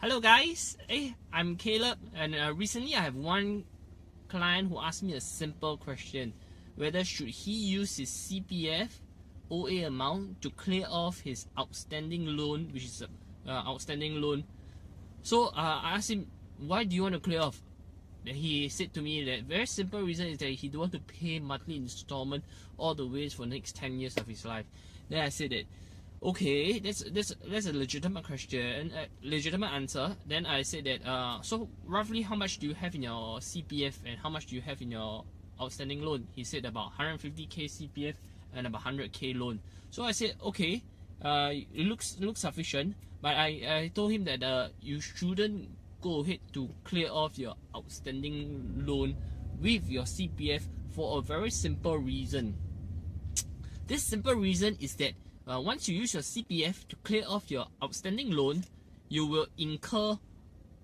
Hello guys, hey, I'm Caleb, and recently I have one client who asked me a simple question: whether should he use his CPF OA amount to clear off his outstanding loan, which is a outstanding loan. So I asked him, why do you want to clear off? He said to me that very simple reason is that he don't want to pay monthly installment all the way for the next 10 years of his life. Then I said that, okay, that's a legitimate question, legitimate answer. Then I said that, so roughly how much do you have in your CPF and how much do you have in your outstanding loan? He said about 150k CPF and about 100k loan. So I said, okay, it looks sufficient, but I told him that you shouldn't go ahead to clear off your outstanding loan with your CPF for a very simple reason. This simple reason is that once you use your CPF to clear off your outstanding loan, you will incur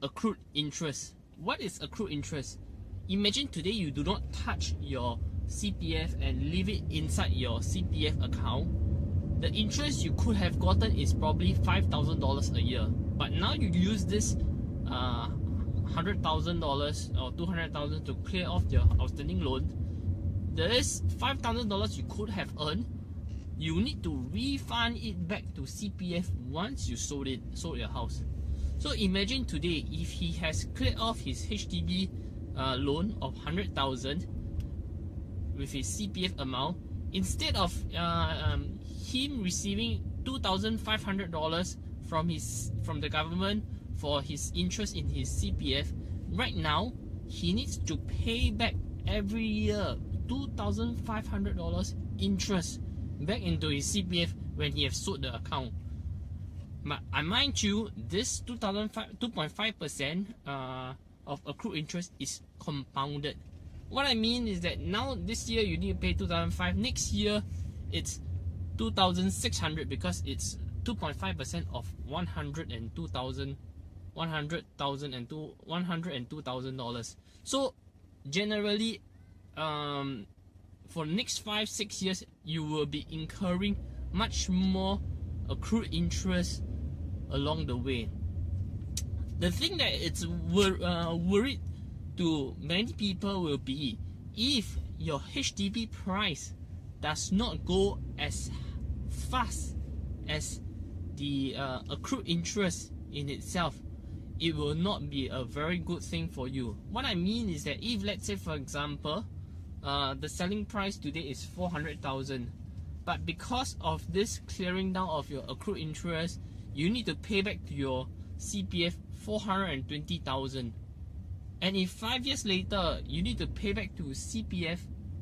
accrued interest. What is accrued interest? Imagine today you do not touch your CPF and leave it inside your CPF account. The interest you could have gotten is probably $5,000 a year. But now you use this $100,000 or $200,000 to clear off your outstanding loan. There is $5,000 you could have earned. You need to refund it back to CPF once you sold your house. So imagine today, if he has cleared off his HDB loan of $100,000 with his CPF amount, instead of him receiving $2,500 from the government for his interest in his CPF, right now he needs to pay back every year $2,500 interest back into his CPF when he has sold the account. But I mind you, this 2.5% of accrued interest is compounded. What I mean is that now this year you need to pay 2,500. Next year it's 2,600 because it's 2.5% of $102,000. So generally, for the next 5-6 years, you will be incurring much more accrued interest along the way. The thing that it's worried to many people will be if your HDB price does not go as fast as the accrued interest in itself. It will not be a very good thing for you. What I mean is that if, let's say for example, the selling price today is 400,000, but because of this clearing down of your accrued interest, you need to pay back to your CPF 420,000. And if 5 years later you need to pay back to CPF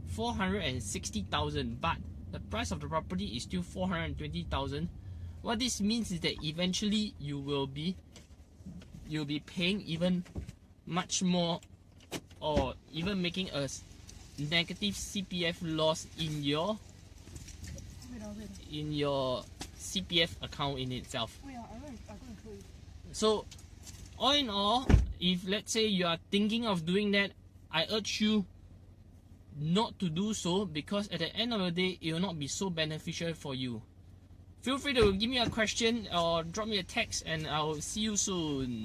460,000, but the price of the property is still 420,000, what this means is that eventually you'll be paying even much more, or even making a negative CPF loss in your CPF account in itself. So all in all, if let's say you are thinking of doing that, I urge you not to do so, because at the end of the day it will not be so beneficial for you. Feel free to give me a question or drop me a text, and I'll see you soon.